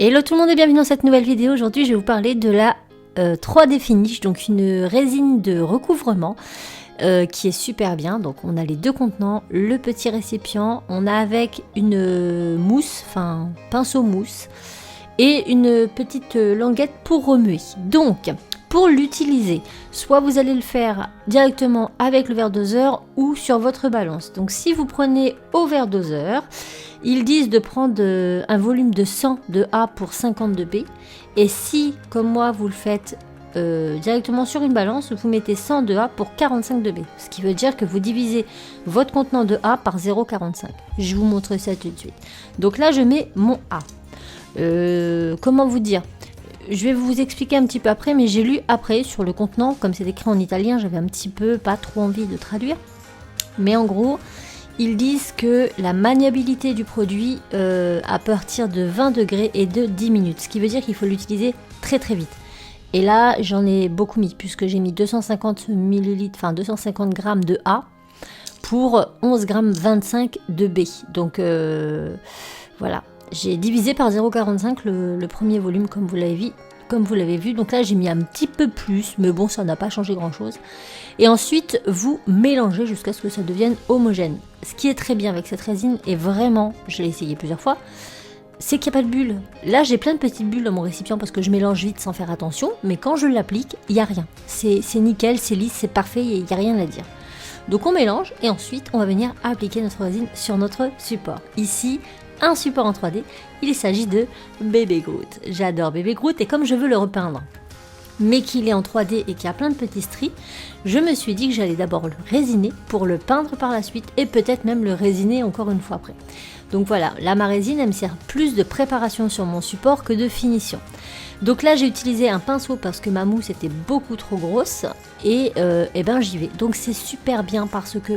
Hello tout le monde et bienvenue dans cette nouvelle vidéo. Aujourd'hui je vais vous parler de la 3D Finish, donc une résine de recouvrement qui est super bien. Donc on a les deux contenants, le petit récipient, on a avec une mousse, enfin pinceau mousse et une petite languette pour remuer. Donc pour l'utiliser, soit vous allez le faire directement avec le verre doseur ou sur votre balance. Donc si vous prenez au verre doseur, ils disent de prendre un volume de 100 de A pour 50 de B. Et si, comme moi, vous le faites directement sur une balance, vous mettez 100 de A pour 45 de B. Ce qui veut dire que vous divisez votre contenant de A par 0,45. Je vous montre ça tout de suite. Donc là, je mets mon A. Comment vous dire ? Je vais vous expliquer un petit peu après, mais j'ai lu après sur le contenant, comme c'est écrit en italien, j'avais un petit peu pas trop envie de traduire. Mais en gros, ils disent que la maniabilité du produit à partir de 20 degrés et de 10 minutes, ce qui veut dire qu'il faut l'utiliser très très vite. Et là, j'en ai beaucoup mis, puisque j'ai mis 250 millilitres, enfin 250 grammes de A pour 11 grammes 25 de B. Donc voilà. J'ai divisé par 0,45 le premier volume comme vous l'avez vu. Donc là j'ai mis un petit peu plus, mais bon ça n'a pas changé grand chose. Et ensuite vous mélangez jusqu'à ce que ça devienne homogène. Ce qui est très bien avec cette résine, et vraiment, je l'ai essayé plusieurs fois, c'est qu'il n'y a pas de bulles. Là j'ai plein de petites bulles dans mon récipient parce que je mélange vite sans faire attention, mais quand je l'applique, il n'y a rien. C'est nickel, c'est lisse, c'est parfait, il n'y a rien à dire. Donc on mélange et ensuite on va venir appliquer notre résine sur notre support. Ici, un support en 3D, il s'agit de Bébé Groot. J'adore Bébé Groot et comme je veux le repeindre, mais qu'il est en 3D et qu'il y a plein de petits stries, je me suis dit que j'allais d'abord le résiner pour le peindre par la suite et peut-être même le résiner encore une fois après. Donc voilà, là ma résine elle me sert plus de préparation sur mon support que de finition. Donc là j'ai utilisé un pinceau parce que ma mousse était beaucoup trop grosse et ben j'y vais. Donc c'est super bien parce que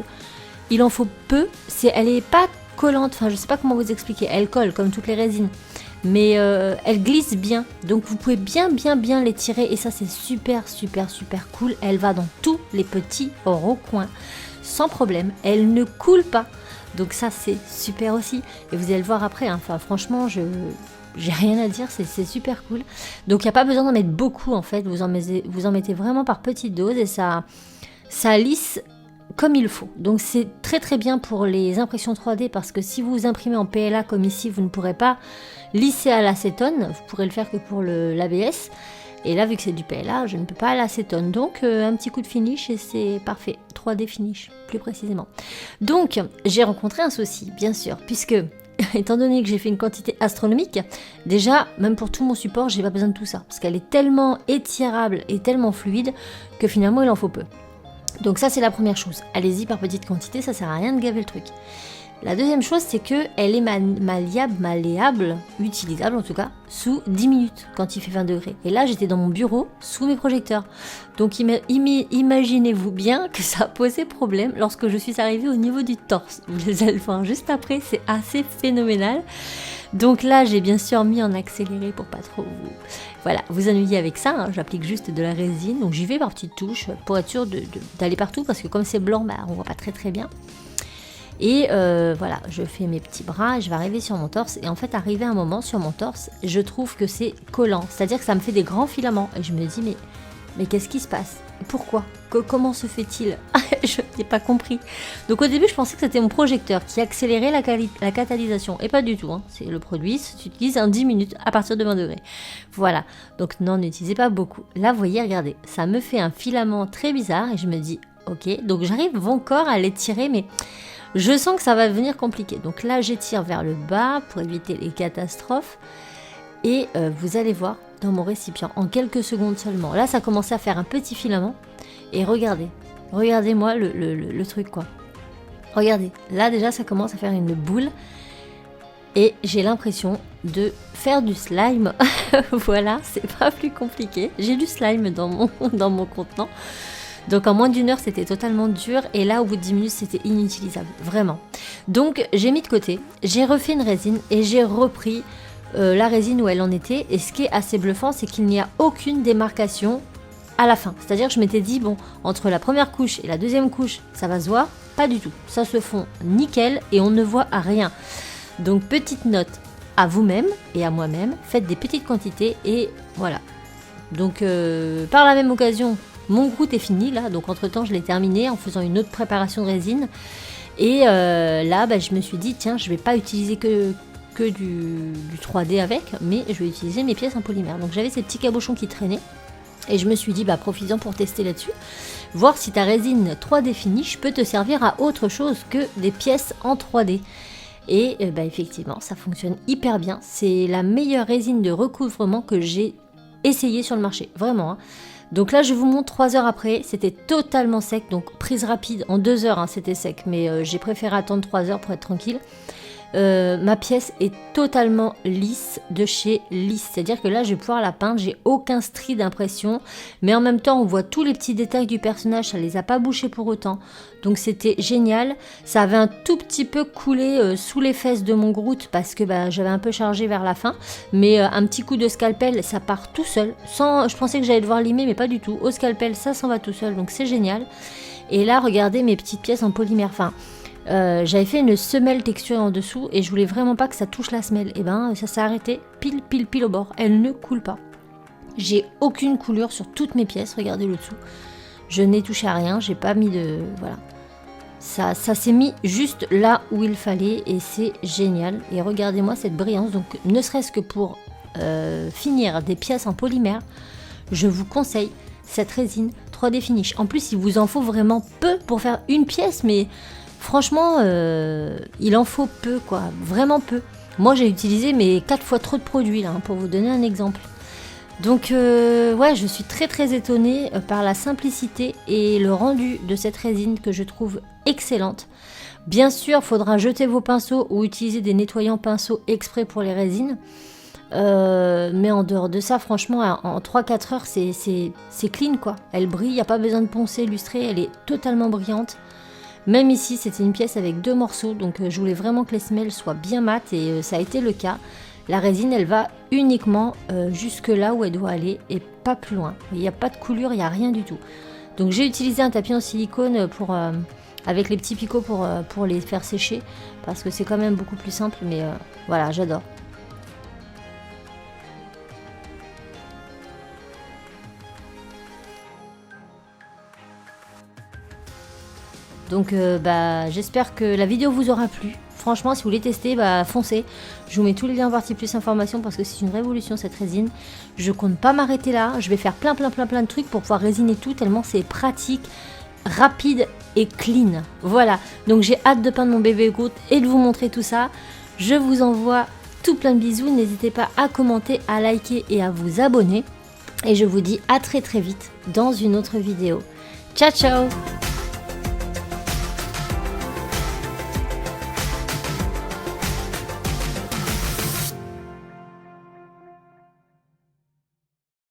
il en faut peu, elle est pas collante, enfin je sais pas comment vous expliquer, elle colle comme toutes les résines, mais elle glisse bien, donc vous pouvez bien l'étirer et ça c'est super cool. Elle va dans tous les petits recoins sans problème, elle ne coule pas, donc ça c'est super aussi, et vous allez le voir après, hein. Enfin franchement j'ai rien à dire, c'est super cool. Donc il n'y a pas besoin d'en mettre beaucoup en fait, vous en mettez vraiment par petites doses et ça lisse comme il faut. Donc c'est très bien pour les impressions 3D parce que si vous imprimez en PLA comme ici, vous ne pourrez pas lisser à l'acétone, vous pourrez le faire que pour l'ABS. Et là, vu que c'est du PLA, je ne peux pas à l'acétone. Donc un petit coup de finish et c'est parfait. 3D finish, plus précisément. Donc j'ai rencontré un souci, bien sûr, puisque étant donné que j'ai fait une quantité astronomique, déjà, même pour tout mon support, j'ai pas besoin de tout ça. Parce qu'elle est tellement étirable et tellement fluide que finalement, il en faut peu. Donc ça c'est la première chose, allez-y par petite quantité, ça sert à rien de gaver le truc. La deuxième chose c'est que elle est malléable, utilisable en tout cas, sous 10 minutes quand il fait 20 degrés. Et là j'étais dans mon bureau sous mes projecteurs. Donc imaginez-vous bien que ça a posé problème lorsque je suis arrivée au niveau du torse. Vous allez le voir juste après, c'est assez phénoménal. Donc là, j'ai bien sûr mis en accéléré pour pas trop vous ennuyer avec ça. Hein. J'applique juste de la résine, donc j'y vais par petites touches pour être sûr d'aller partout parce que comme c'est blanc, on voit pas très bien. Et voilà, je fais mes petits bras, je vais arriver sur mon torse et en fait, arrivé à un moment sur mon torse, je trouve que c'est collant, c'est-à-dire que ça me fait des grands filaments et je me dis mais qu'est-ce qui se passe ? Pourquoi ? Comment se fait-il ? Je n'ai pas compris. Donc au début, je pensais que c'était mon projecteur qui accélérait la catalysation. Et pas du tout. Hein. C'est le produit s'utilise en 10 minutes à partir de 20 degrés. Voilà. Donc non, n'utilisez pas beaucoup. Là, vous voyez, regardez. Ça me fait un filament très bizarre et je me dis, ok. Donc j'arrive encore à l'étirer, mais je sens que ça va devenir compliqué. Donc là, j'étire vers le bas pour éviter les catastrophes. Et vous allez voir dans mon récipient, en quelques secondes seulement. Là, ça commençait à faire un petit filament. Et regardez-moi le truc, quoi. Regardez, là déjà, ça commence à faire une boule. Et j'ai l'impression de faire du slime. Voilà, c'est pas plus compliqué. J'ai du slime dans mon contenant. Donc en moins d'1 heure, c'était totalement dur. Et là, au bout de 10 minutes, c'était inutilisable. Vraiment. Donc, j'ai mis de côté. J'ai refait une résine et j'ai repris la résine où elle en était. Et ce qui est assez bluffant, c'est qu'il n'y a aucune démarcation à la fin. C'est-à-dire que je m'étais dit, bon, entre la première couche et la deuxième couche, ça va se voir. Pas du tout. Ça se fond nickel et on ne voit rien. Donc, petite note. à vous-même et à moi-même, faites des petites quantités et voilà. Donc par la même occasion, mon goutte est fini là, donc entre temps je l'ai terminé en faisant une autre préparation de résine. Et là, je me suis dit, tiens, je vais pas utiliser que du 3D avec, mais je vais utiliser mes pièces en polymère. Donc j'avais ces petits cabochons qui traînaient, et je me suis dit, profites-en pour tester là-dessus, voir si ta résine 3D Finish peut te servir à autre chose que des pièces en 3D. Et effectivement, ça fonctionne hyper bien. C'est la meilleure résine de recouvrement que j'ai essayé sur le marché, vraiment. Hein. Donc là, je vous montre 3 heures après, c'était totalement sec, donc prise rapide, en 2 heures, c'était sec, mais j'ai préféré attendre 3 heures pour être tranquille. Ma pièce est totalement lisse de chez Lisse, c'est-à-dire que là, je vais pouvoir la peindre, j'ai aucun stri d'impression, mais en même temps, on voit tous les petits détails du personnage, ça les a pas bouchés pour autant, donc c'était génial. Ça avait un tout petit peu coulé sous les fesses de mon Groot, parce que j'avais un peu chargé vers la fin, mais un petit coup de scalpel, ça part tout seul, je pensais que j'allais devoir limer, mais pas du tout, au scalpel, ça s'en va tout seul, donc c'est génial. Et là, regardez mes petites pièces en polymère fin. J'avais fait une semelle texturée en dessous et je voulais vraiment pas que ça touche la semelle. Et ça s'est arrêté pile au bord. Elle ne coule pas. J'ai aucune coulure sur toutes mes pièces. Regardez le dessous. Je n'ai touché à rien. J'ai pas mis de... Voilà. Ça s'est mis juste là où il fallait et c'est génial. Et regardez-moi cette brillance. Donc ne serait-ce que pour finir des pièces en polymère, je vous conseille cette résine 3D Finish. En plus, il vous en faut vraiment peu pour faire une pièce, mais... Franchement, il en faut peu, quoi, vraiment peu. Moi, j'ai utilisé 4 fois trop de produits, là, pour vous donner un exemple. Donc, ouais, je suis très étonnée par la simplicité et le rendu de cette résine que je trouve excellente. Bien sûr, il faudra jeter vos pinceaux ou utiliser des nettoyants pinceaux exprès pour les résines. Mais en dehors de ça, franchement, en 3-4 heures, c'est clean, quoi. Elle brille, il n'y a pas besoin de poncer, lustrer, elle est totalement brillante. Même ici, c'était une pièce avec 2 morceaux, donc je voulais vraiment que les semelles soient bien mates et ça a été le cas. La résine, elle va uniquement jusque là où elle doit aller et pas plus loin. Il n'y a pas de coulure, il n'y a rien du tout. Donc j'ai utilisé un tapis en silicone avec les petits picots pour les faire sécher parce que c'est quand même beaucoup plus simple, mais voilà, j'adore. Donc j'espère que la vidéo vous aura plu. Franchement, si vous voulez tester, foncez. Je vous mets tous les liens en partie plus information parce que c'est une révolution cette résine. Je compte pas m'arrêter là. Je vais faire plein de trucs pour pouvoir résiner tout tellement c'est pratique, rapide et clean. Voilà. Donc j'ai hâte de peindre mon bébé Groot et de vous montrer tout ça. Je vous envoie tout plein de bisous. N'hésitez pas à commenter, à liker et à vous abonner. Et je vous dis à très vite dans une autre vidéo. Ciao ciao!